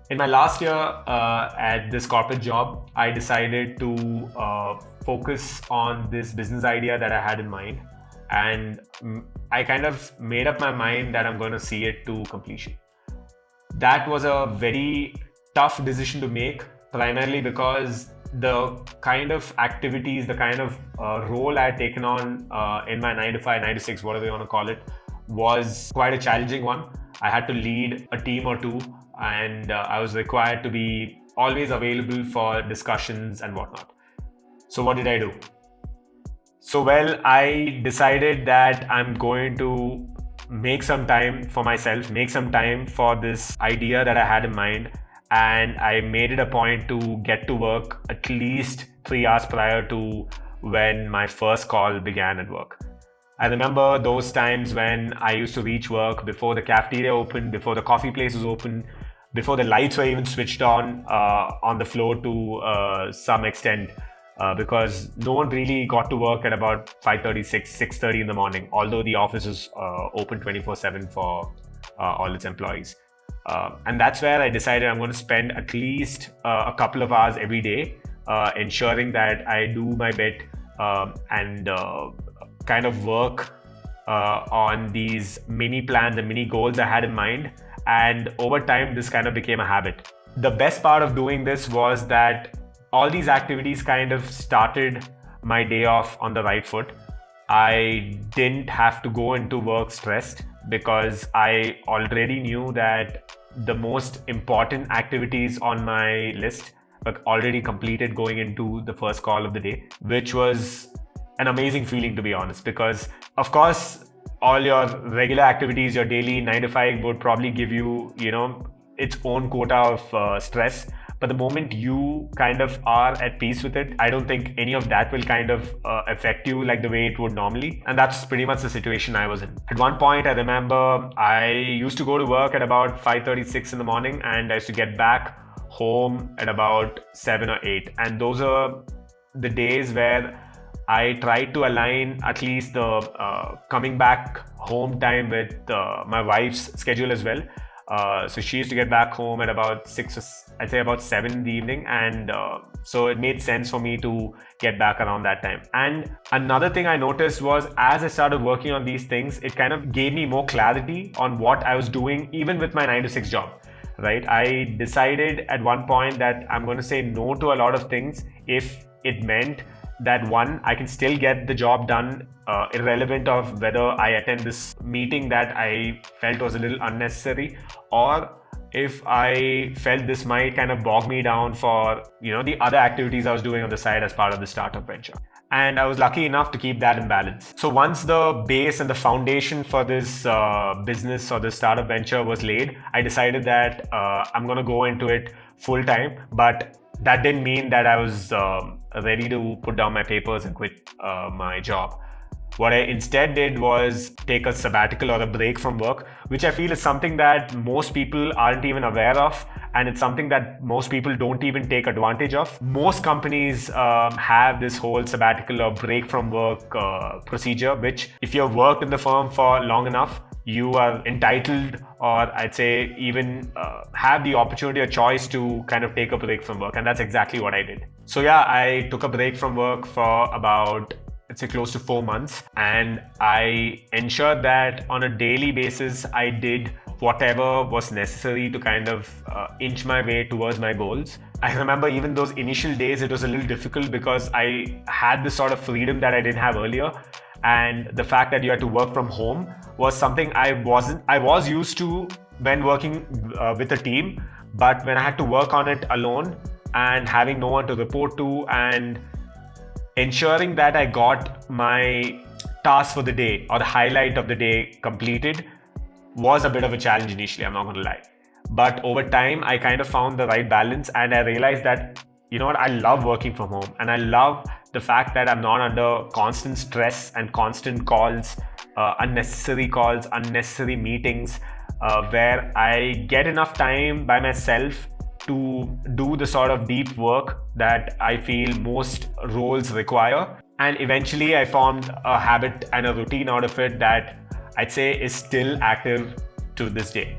In my last year at this corporate job, I decided to focus on this business idea that I had in mind. And I kind of made up my mind that I'm going to see it to completion. That was a very tough decision to make, primarily because the kind of activities, the kind of role I had taken on in my 9 to 5, 9 to 6, whatever you want to call it, was quite a challenging one. I had to lead a team or two, and I was required to be always available for discussions and whatnot. So, what did I do? Well, I decided that I'm going to make some time for myself, make some time for this idea that I had in mind. And I made it a point to get to work at least 3 hours prior to when my first call began at work. I remember those times when I used to reach work before the cafeteria opened, before the coffee place was open, before the lights were even switched on the floor to some extent, because no one really got to work at about 5:30, 6:30 in the morning, although the office is open 24/7 for all its employees. And that's where I decided I'm going to spend at least a couple of hours every day, ensuring that I do my bit and kind of work on these mini plans and mini goals I had in mind. And over time, this kind of became a habit. The best part of doing this was that all these activities kind of started my day off on the right foot. I didn't have to go into work stressed because I already knew that the most important activities on my list were already completed going into the first call of the day, which was an amazing feeling, to be honest, because of course all your regular activities, your daily 9 to 5 would probably give you, its own quota of stress. But the moment you kind of are at peace with it, I don't think any of that will kind of affect you like the way it would normally. And that's pretty much the situation I was in. At one point, I remember I used to go to work at about 5:36 in the morning, and I used to get back home at about 7 or 8. And those are the days where I tried to align at least the coming back home time with my wife's schedule as well. So she used to get back home at about 6, I'd say about 7 in the evening. And so it made sense for me to get back around that time. And another thing I noticed was as I started working on these things, it kind of gave me more clarity on what I was doing, even with my 9 to 6 job. Right? I decided at one point that I'm going to say no to a lot of things if it meant that one, I can still get the job done, irrelevant of whether I attend this meeting that I felt was a little unnecessary, or if I felt this might kind of bog me down for, the other activities I was doing on the side as part of the startup venture. And I was lucky enough to keep that in balance. So once the base and the foundation for this business or the startup venture was laid, I decided that I'm going to go into it full time. But that didn't mean that I was ready to put down my papers and quit my job. What I instead did was take a sabbatical or a break from work, which I feel is something that most people aren't even aware of. And it's something that most people don't even take advantage of. Most companies have this whole sabbatical or break from work procedure, which if you've worked in the firm for long enough, you are entitled, or I'd say even have the opportunity or choice to kind of take a break from work. And that's exactly what I did. So yeah, I took a break from work for about, I'd say, close to 4 months. And I ensured that on a daily basis, I did whatever was necessary to kind of inch my way towards my goals. I remember even those initial days, it was a little difficult because I had this sort of freedom that I didn't have earlier. And the fact that you had to work from home was something I was used to when working with a team. But when I had to work on it alone and having no one to report to and ensuring that I got my task for the day or the highlight of the day completed was a bit of a challenge initially, I'm not going to lie. But over time, I kind of found the right balance, and I realized that, I love working from home, and I love the fact that I'm not under constant stress and constant calls, unnecessary meetings, where I get enough time by myself to do the sort of deep work that I feel most roles require. And eventually I formed a habit and a routine out of it that I'd say is still active to this day.